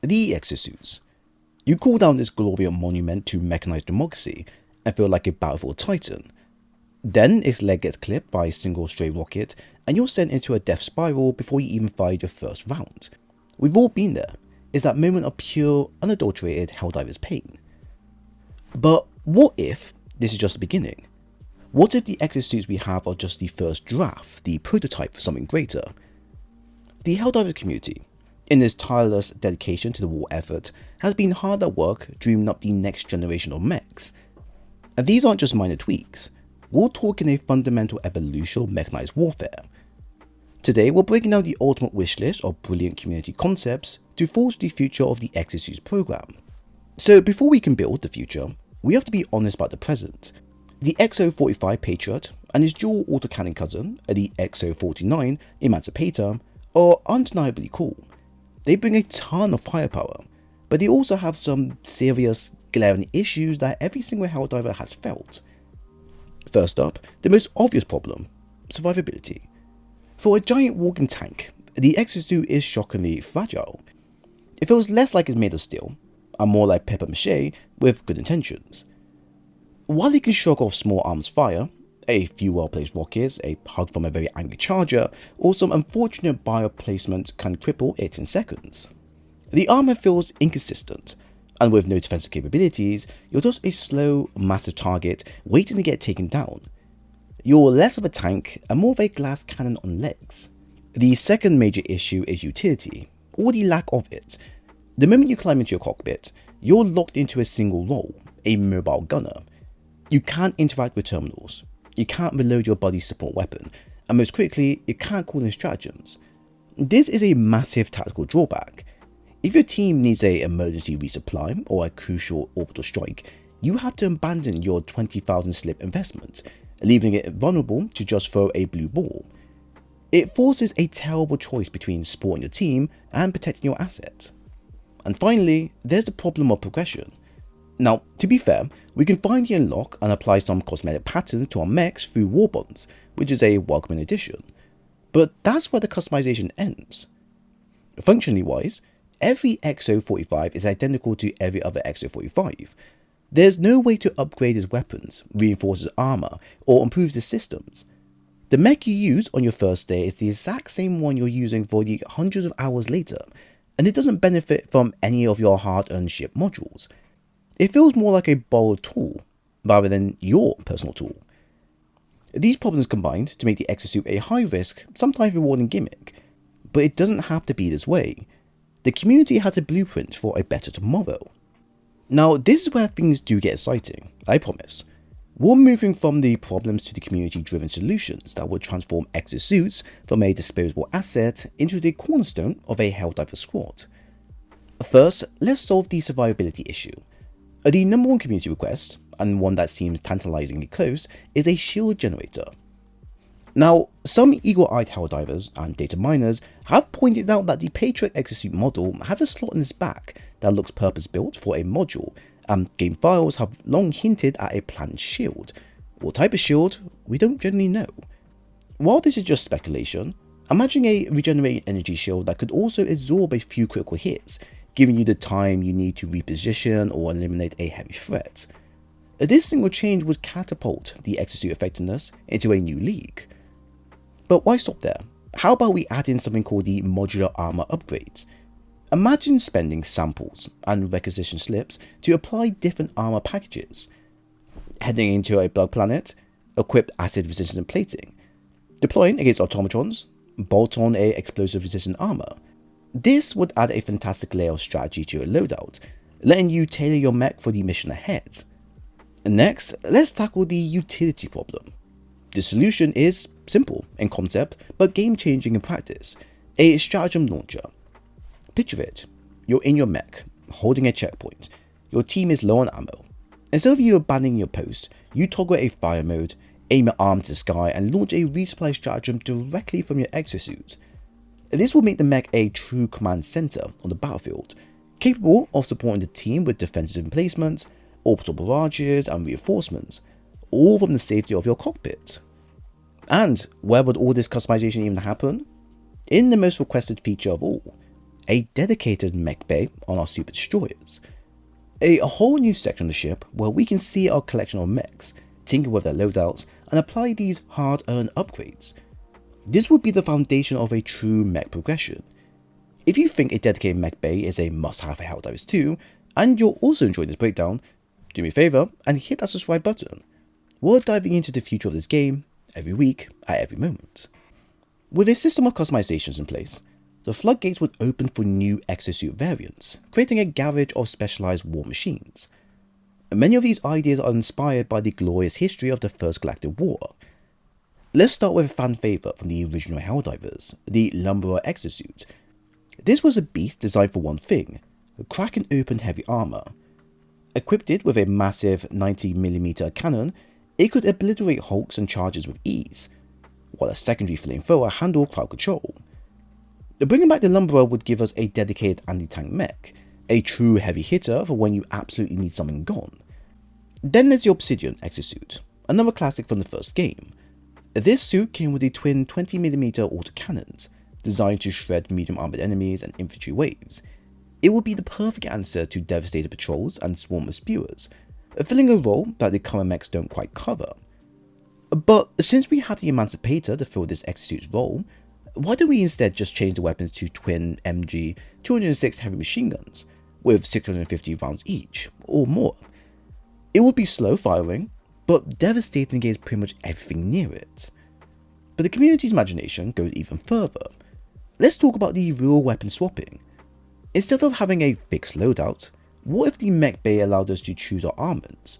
the exosuits. You call down this glorious monument to mechanized democracy and feel like a battlefield titan. Then its leg gets clipped by a single stray rocket and you're sent into a death spiral before you even fired your first round. We've all been there. It's that moment of pure, unadulterated Helldivers pain. But what if this is just the beginning? What if the exosuits we have are just the first draft, the prototype for something greater? The Helldivers community, in its tireless dedication to the war effort, has been hard at work dreaming up the next generation of mechs. And these aren't just minor tweaks, we're talking a fundamental evolution of mechanized warfare. Today we're breaking down the ultimate wishlist of brilliant community concepts to forge the future of the Exosuits program. So before we can build the future, we have to be honest about the present. The XO45 Patriot and his dual autocannon cousin, the XO49 Emancipator, are undeniably cool. They bring a ton of firepower, but they also have some serious, glaring issues that every single Helldiver has felt. First up, the most obvious problem, survivability. For a giant walking tank, the exosuit is shockingly fragile. It feels less like it's made of steel, and more like papier-mâché with good intentions. While it can shrug off small arms fire, a few well-placed rockets, a hug from a very angry charger, or some unfortunate bio placement can cripple it in seconds. The armor feels inconsistent, and with no defensive capabilities, you're just a slow, massive target waiting to get taken down. You're less of a tank and more of a glass cannon on legs. The second major issue is utility, or the lack of it. The moment you climb into your cockpit, you're locked into a single role, a mobile gunner. You can't interact with terminals, you can't reload your body's support weapon, and most critically, you can't call in stratagems. This is a massive tactical drawback. If your team needs an emergency resupply or a crucial orbital strike, you have to abandon your 20,000 slip investment, leaving it vulnerable to just throw a blue ball. It forces a terrible choice between supporting your team and protecting your asset. And finally, there's the problem of progression. Now, to be fair, we can finally unlock and apply some cosmetic patterns to our mechs through warbonds, which is a welcoming addition. But that's where the customization ends. Functionally wise, every XO45 is identical to every other XO45. There's no way to upgrade his weapons, reinforce his armor, or improve his systems. The mech you use on your first day is the exact same one you're using for the hundreds of hours later, and it doesn't benefit from any of your hard-earned ship modules. It feels more like a borrowed tool, rather than your personal tool. These problems combined to make the exosuit a high-risk, sometimes rewarding gimmick, but it doesn't have to be this way. The community has a blueprint for a better tomorrow. Now, this is where things do get exciting, I promise. We're moving from the problems to the community-driven solutions that will transform exosuits from a disposable asset into the cornerstone of a Helldiver squad. First, let's solve the survivability issue. The number one community request, and one that seems tantalizingly close, is a shield generator. Now, some eagle-eyed Helldivers and data miners have pointed out that the Patriot exosuit model has a slot in its back that looks purpose-built for a module, and game files have long hinted at a planned shield. What type of shield, we don't generally know. While this is just speculation, imagine a regenerating energy shield that could also absorb a few critical hits, giving you the time you need to reposition or eliminate a heavy threat. This single change would catapult the exosuit effectiveness into a new league. But why stop there? How about we add in something called the modular armor upgrades? Imagine spending samples and requisition slips to apply different armor packages. Heading into a bug planet, equip acid resistant plating. Deploying against automatrons, bolt on a explosive resistant armor. This would add a fantastic layer of strategy to your loadout, letting you tailor your mech for the mission ahead. Next, let's tackle the utility problem. The solution is simple in concept, but game-changing in practice: a stratagem launcher. Picture it, you're in your mech, holding a checkpoint. Your team is low on ammo. Instead of you abandoning your post, you toggle a fire mode, aim your arm to the sky, and launch a resupply stratagem directly from your exosuit. This will make the mech a true command center on the battlefield, capable of supporting the team with defensive emplacements, orbital barrages, and reinforcements, all from the safety of your cockpit. And where would all this customization even happen? In the most requested feature of all, a dedicated mech bay on our super destroyers, a whole new section of the ship where we can see our collection of mechs, tinker with their loadouts, and apply these hard-earned upgrades. This would be the foundation of a true mech progression. If you think a dedicated mech bay is a must-have for Helldivers 2, and you're also enjoying this breakdown, do me a favour and hit that subscribe button. We're diving into the future of this game every week at every moment. With a system of customizations in place, the floodgates would open for new exosuit variants, creating a garage of specialized war machines. Many of these ideas are inspired by the glorious history of the First Galactic War. Let's start with a fan favourite from the original Helldivers, the Lumberer exosuit. This was a beast designed for one thing: crack and open heavy armour. Equipped with a massive 90mm cannon, it could obliterate hulks and charges with ease, while a secondary flamethrower handled crowd control. Bringing back the Lumberer would give us a dedicated anti-tank mech, a true heavy hitter for when you absolutely need something gone. Then there's the Obsidian exosuit, another classic from the first game. This suit came with the twin 20mm autocannons, designed to shred medium armored enemies and infantry waves. It would be the perfect answer to devastated patrols and swarm of spewers, filling a role that the current mechs don't quite cover. But since we have the Emancipator to fill this exosuit's role, why don't we instead just change the weapons to twin MG 206 heavy machine guns, with 650 rounds each, or more? It would be slow firing, but devastating against pretty much everything near it. But the community's imagination goes even further. Let's talk about the real weapon swapping. Instead of having a fixed loadout, what if the mech bay allowed us to choose our armaments?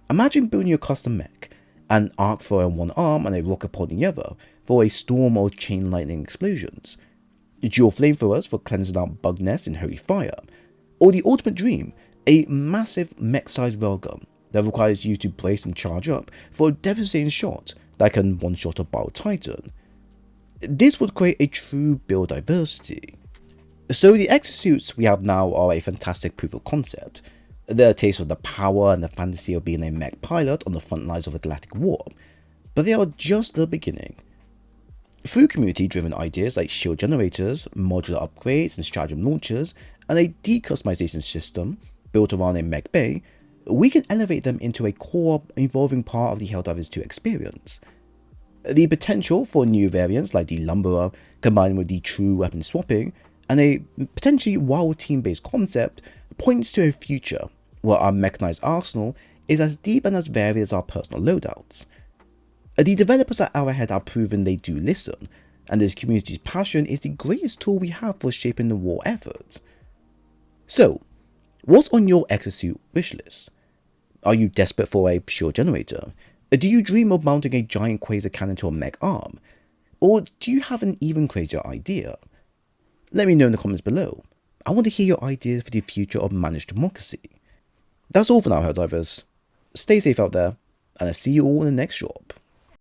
Imagine building a custom mech, an arc thrower in one arm and a rocket pod in the other for a storm of chain lightning explosions, dual flamethrowers for cleansing out bug nests in holy fire, or the ultimate dream, a massive mech-sized railgun that requires you to brace and charge up for a devastating shot that can one-shot a Bio Titan. This would create a true build diversity. So the exosuits we have now are a fantastic proof of concept. They're a taste of the power and the fantasy of being a mech pilot on the front lines of a galactic war, but they are just the beginning. Through community-driven ideas like shield generators, modular upgrades and stratagem launchers, and a decustomization system built around a mech bay, we can elevate them into a core, evolving part of the Helldivers 2 experience. The potential for new variants like the Lumberer, combined with the true weapon swapping, and a potentially wild team-based concept, points to a future where our mechanized arsenal is as deep and as varied as our personal loadouts. The developers at Arrowhead are proven they do listen, and this community's passion is the greatest tool we have for shaping the war effort. So, what's on your exosuit wishlist? Are you desperate for a shield generator? Do you dream of mounting a giant quasar cannon to a mech arm? Or do you have an even crazier idea? Let me know in the comments below. I want to hear your ideas for the future of managed democracy. That's all for now, Helldivers. Stay safe out there, and I'll see you all in the next drop.